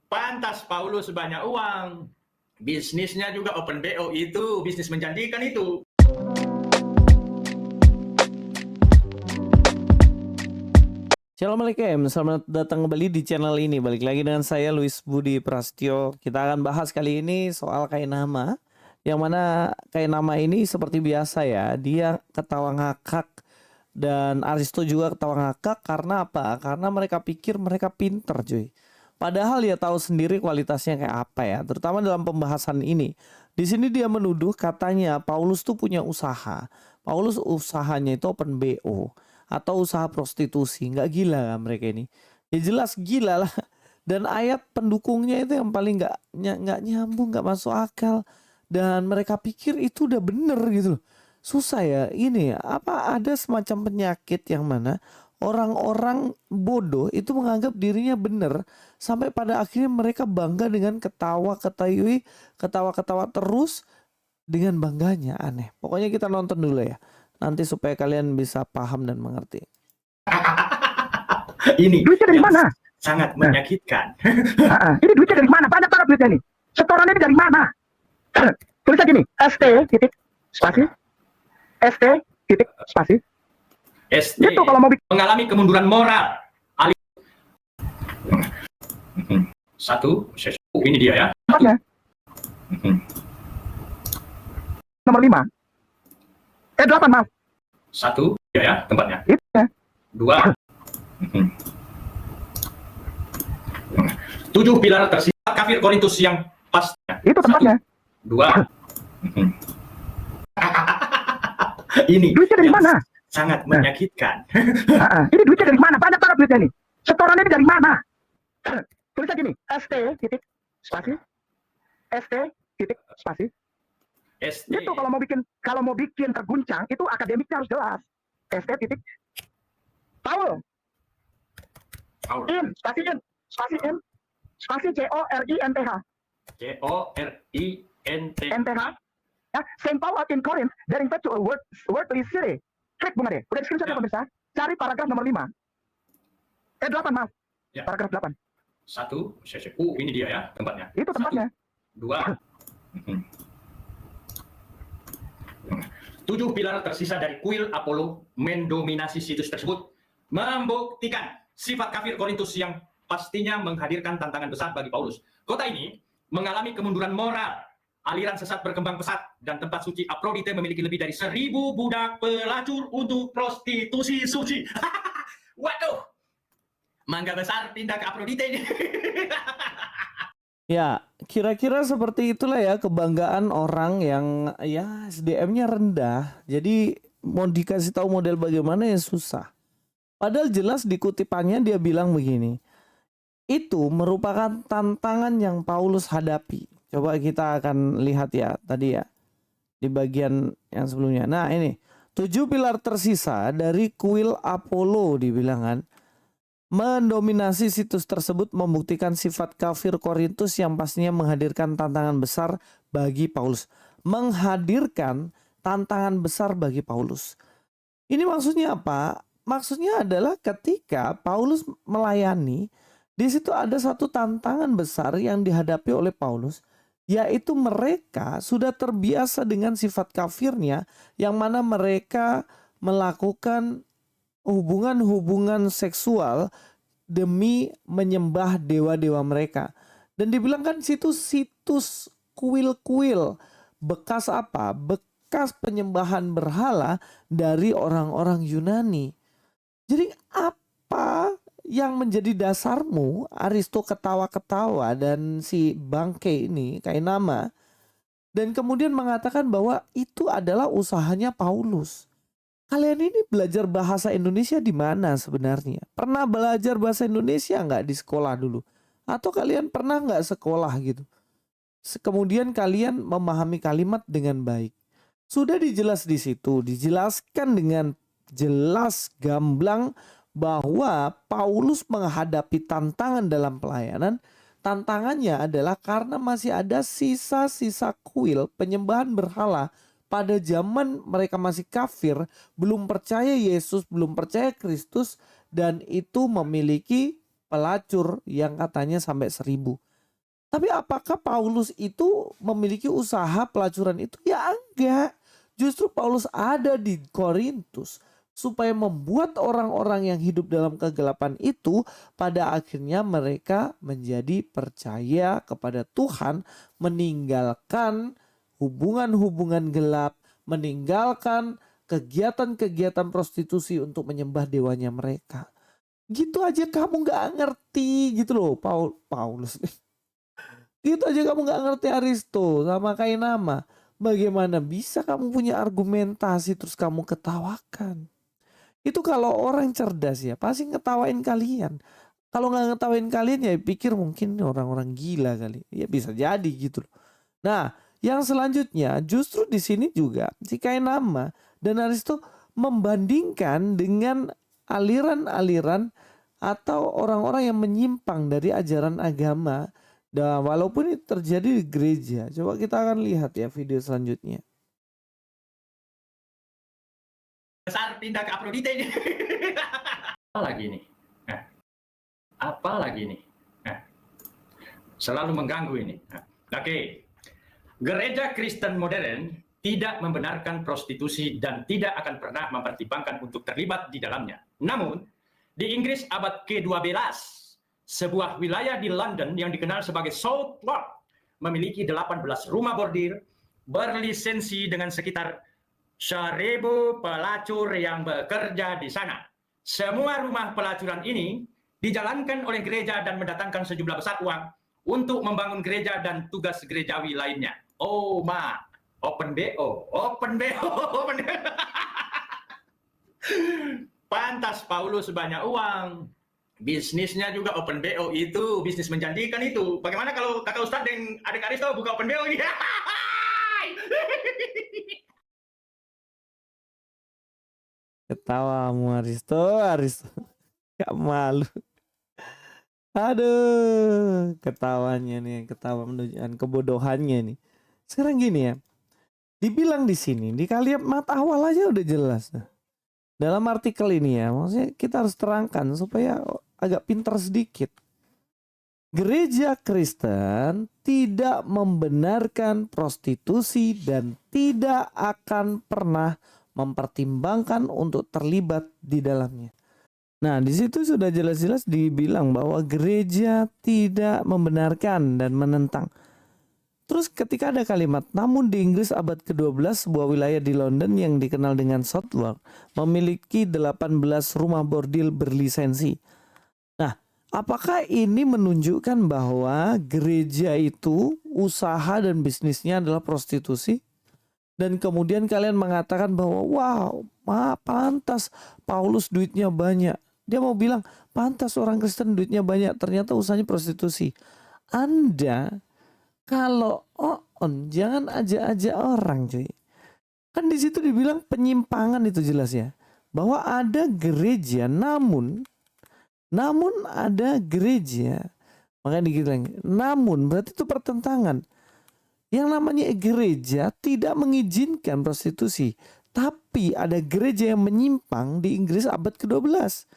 Pantas Paulus banyak uang. Bisnisnya juga open BO itu, bisnis menjanjikan itu. Assalamualaikum, selamat datang kembali di channel ini. Balik lagi dengan saya Luis Budi Prasetyo. Kita akan bahas kali ini soal Kainama. Yang mana Kainama ini seperti biasa ya, dia ketawa ngakak dan Aristo juga ketawa ngakak karena apa? Karena mereka pikir mereka pinter cuy. Padahal dia tahu sendiri kualitasnya kayak apa ya, terutama dalam pembahasan ini. Di sini dia menuduh katanya Paulus tuh punya usaha. Paulus usahanya itu open BO atau usaha prostitusi. Nggak gila kan mereka ini? Ya jelas gila lah. Dan ayat pendukungnya itu yang paling nggak nyambung, nggak masuk akal. Dan mereka pikir itu udah bener gitu loh. Susah ya ini ya. Apa ada semacam penyakit yang mana orang-orang bodoh itu menganggap dirinya bener sampai pada akhirnya mereka bangga dengan ketawa-ketawa terus dengan bangganya. Aneh. Pokoknya kita nonton dulu ya. Nanti supaya kalian bisa paham dan mengerti. Ini duitnya dari mana? Sangat menyakitkan. Ini duitnya dari mana? Banyak banget duitnya nih. Setorannya ini dari mana? Tulis aja nih, ST titik spasi, ST titik spasi. SD Itu kalau mau mengalami kemunduran moral. Satu, ini dia ya. tempatnya. Nomor 5. 8 maaf. Satu, ya tempatnya. Itu ya. 2. 7 pilar tersifat kafir Korintus yang pastinya. Itu tempatnya. 2. Ini duitnya dari mana? Sangat menyakitkan. Ini duitnya dari mana? Banyak banget duitnya nih. Setorannya ini dari mana? Tulis aja nih, ST titik spasi, ST titik spasi. SD Itu kalau mau bikin terguncang itu akademiknya harus jelas. ST titik Paul. In spasi CORINTH. CORINTH. Ya, Saint Paul in Corinth, there in fact to a worldly city. Klik bunga deh. Udah screenshot ya pemirsa. Cari paragraf nomor 5. 8 maaf. Ya. Paragraf 8. 1, ini dia ya tempatnya. Itu tempatnya. 2. 7 pilar tersisa dari kuil Apollo mendominasi situs tersebut, membuktikan sifat kafir Korintus yang pastinya menghadirkan tantangan besar bagi Paulus. Kota ini mengalami kemunduran moral, aliran sesat berkembang pesat, dan tempat suci Afrodite memiliki lebih dari 1000 budak pelacur untuk prostitusi suci. Waduh, mangga besar pindah ke Afrodite ini. Ya, kira-kira seperti itulah ya kebanggaan orang yang ya SDM-nya rendah. Jadi mau dikasih tahu model bagaimana ya susah. Padahal jelas di kutipannya dia bilang begini. Itu merupakan tantangan yang Paulus hadapi. Coba kita akan lihat ya tadi ya di bagian yang sebelumnya. Nah ini 7 pilar tersisa dari kuil Apollo dibilang kan. Mendominasi situs tersebut membuktikan sifat kafir Korintus yang pastinya menghadirkan tantangan besar bagi Paulus. Menghadirkan tantangan besar bagi Paulus. Ini maksudnya apa? Maksudnya adalah ketika Paulus melayani, di situ ada satu tantangan besar yang dihadapi oleh Paulus, yaitu mereka sudah terbiasa dengan sifat kafirnya, yang mana mereka melakukan hubungan-hubungan seksual demi menyembah dewa-dewa mereka. Dan dibilang kan situs kuil-kuil bekas apa? Bekas penyembahan berhala dari orang-orang Yunani. Jadi apa yang menjadi dasarmu Aristo ketawa-ketawa dan si bangke ini Kainama dan kemudian mengatakan bahwa itu adalah usahanya Paulus? Kalian ini belajar bahasa Indonesia di mana sebenarnya? Pernah belajar bahasa Indonesia nggak di sekolah dulu? Atau kalian pernah nggak sekolah gitu? Kemudian kalian memahami kalimat dengan baik. Sudah dijelas di situ, dijelaskan dengan jelas gamblang bahwa Paulus menghadapi tantangan dalam pelayanan. Tantangannya adalah karena masih ada sisa-sisa kuil penyembahan berhala. Pada zaman mereka masih kafir, belum percaya Yesus, belum percaya Kristus, dan itu memiliki pelacur yang katanya sampai 1.000. Tapi apakah Paulus itu memiliki usaha pelacuran itu? Ya enggak. Justru Paulus ada di Korintus supaya membuat orang-orang yang hidup dalam kegelapan itu pada akhirnya mereka menjadi percaya kepada Tuhan, meninggalkan hubungan-hubungan gelap, meninggalkan kegiatan-kegiatan prostitusi untuk menyembah dewanya mereka. Gitu aja kamu nggak ngerti gitu loh, Paulus. Gitu aja kamu nggak ngerti Aristo sama Kainama. Bagaimana bisa kamu punya argumentasi terus kamu ketawakan? Itu kalau orang cerdas ya pasti ngetawain kalian. Kalau nggak ngetawain kalian ya pikir mungkin orang-orang gila kali. Ya bisa jadi gitu loh. Nah, yang selanjutnya justru di sini juga si Kainama dan Aristo membandingkan dengan aliran-aliran atau orang-orang yang menyimpang dari ajaran agama. Dan walaupun itu terjadi di gereja, coba kita akan lihat ya video selanjutnya. Besar pindah ke Afrodite ini. Apa lagi nih? Apa lagi nih? Selalu mengganggu ini. Oke. Gereja Kristen modern tidak membenarkan prostitusi dan tidak akan pernah mempertimbangkan untuk terlibat di dalamnya. Namun, di Inggris abad ke-12, sebuah wilayah di London yang dikenal sebagai Southwark memiliki 18 rumah bordir berlisensi dengan sekitar 1.000 pelacur yang bekerja di sana. Semua rumah pelacuran ini dijalankan oleh gereja dan mendatangkan sejumlah besar uang untuk membangun gereja dan tugas gerejawi lainnya. Oh, open BO. Pantas Paulus banyak uang. Bisnisnya juga open BO itu, bisnis menjanjikan itu. Bagaimana kalau kakak Ustadz dan adik Aristo buka open BO ini? Ketawamu Aristo. Gak malu. Aduh, ketawanya nih, ketawa menunjukkan kebodohannya nih. Sekarang gini ya, dibilang di sini, di kalimat awal aja udah jelas. Dalam artikel ini ya, maksudnya kita harus terangkan supaya agak pintar sedikit. Gereja Kristen tidak membenarkan prostitusi dan tidak akan pernah mempertimbangkan untuk terlibat di dalamnya. Nah, di situ sudah jelas-jelas dibilang bahwa gereja tidak membenarkan dan menentang. Terus ketika ada kalimat, namun di Inggris abad ke-12 sebuah wilayah di London yang dikenal dengan Southwark memiliki 18 rumah bordil berlisensi. Nah, apakah ini menunjukkan bahwa gereja itu usaha dan bisnisnya adalah prostitusi? Dan kemudian kalian mengatakan bahwa wow, pantas Paulus duitnya banyak. Dia mau bilang pantas orang Kristen duitnya banyak, ternyata usahanya prostitusi. Anda kalau jangan aja orang cuy. Kan di situ dibilang penyimpangan itu jelas ya. Bahwa ada gereja namun ada gereja. Makanya dibilang namun berarti itu pertentangan. Yang namanya gereja tidak mengizinkan prostitusi. Tapi ada gereja yang menyimpang di Inggris abad ke-12.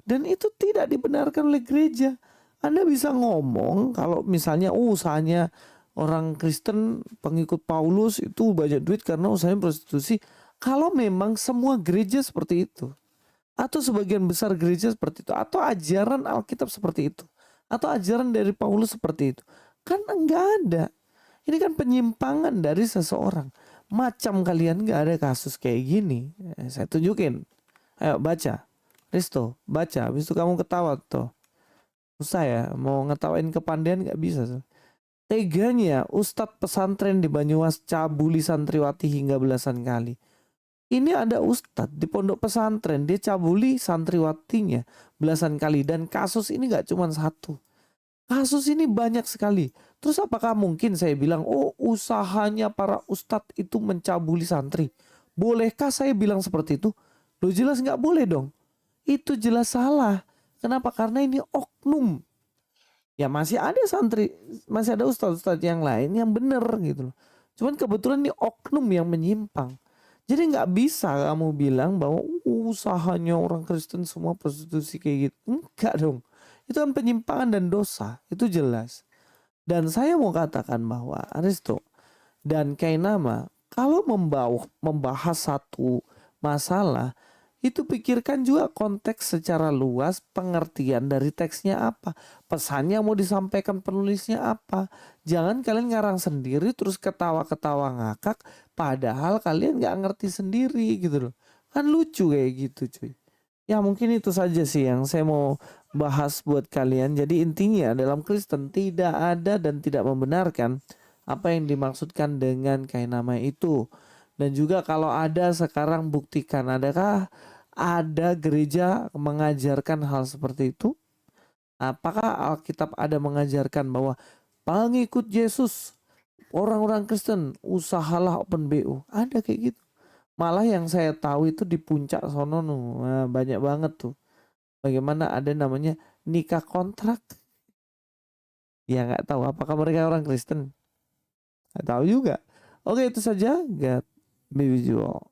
Dan itu tidak dibenarkan oleh gereja. Anda bisa ngomong kalau misalnya usahanya orang Kristen pengikut Paulus itu banyak duit karena usahanya prostitusi. Kalau memang semua gereja seperti itu. Atau sebagian besar gereja seperti itu. Atau ajaran Alkitab seperti itu. Atau ajaran dari Paulus seperti itu. Kan enggak ada. Ini kan penyimpangan dari seseorang. Macam kalian gak ada kasus kayak gini. Saya tunjukin. Ayo baca. Risto, baca. Habis itu kamu ketawa tuh. Susah ya. Mau ngetawain kepandaian gak bisa. Teganya Ustadz pesantren di Banyumas cabuli santriwati hingga belasan kali. Ini ada Ustadz di pondok pesantren. Dia cabuli santriwatinya belasan kali. Dan kasus ini gak cuma satu. Kasus ini banyak sekali. Terus apakah mungkin saya bilang, oh usahanya para ustadz itu mencabuli santri? Bolehkah saya bilang seperti itu? Loh jelas nggak boleh dong. Itu jelas salah. Kenapa? Karena ini oknum. Ya masih ada santri, masih ada ustadz-ustadz yang lain yang benar gitu loh. Cuman kebetulan ini oknum yang menyimpang. Jadi nggak bisa kamu bilang bahwa usahanya orang Kristen semua prostitusi kayak gitu. Enggak dong. Itu kan penyimpangan dan dosa, itu jelas. Dan saya mau katakan bahwa Aristo dan Kainama kalau membahas satu masalah, itu pikirkan juga konteks secara luas, pengertian dari teksnya apa, pesannya mau disampaikan penulisnya apa. Jangan kalian ngarang sendiri terus ketawa-ketawa ngakak padahal kalian nggak ngerti sendiri gitu loh. Kan lucu kayak gitu cuy. Ya mungkin itu saja sih yang saya mau bahas buat kalian. Jadi intinya dalam Kristen tidak ada dan tidak membenarkan apa yang dimaksudkan dengan kainama itu. Dan juga kalau ada sekarang buktikan, adakah ada gereja mengajarkan hal seperti itu? Apakah Alkitab ada mengajarkan bahwa pengikut Yesus, orang-orang Kristen, usahalah open BO? Ada kayak gitu. Malah yang saya tahu itu di puncak sono banyak banget tuh. Bagaimana ada namanya nikah kontrak. Ya nggak tahu apakah mereka orang Kristen. Nggak tahu juga. Oke itu saja. God be with you all.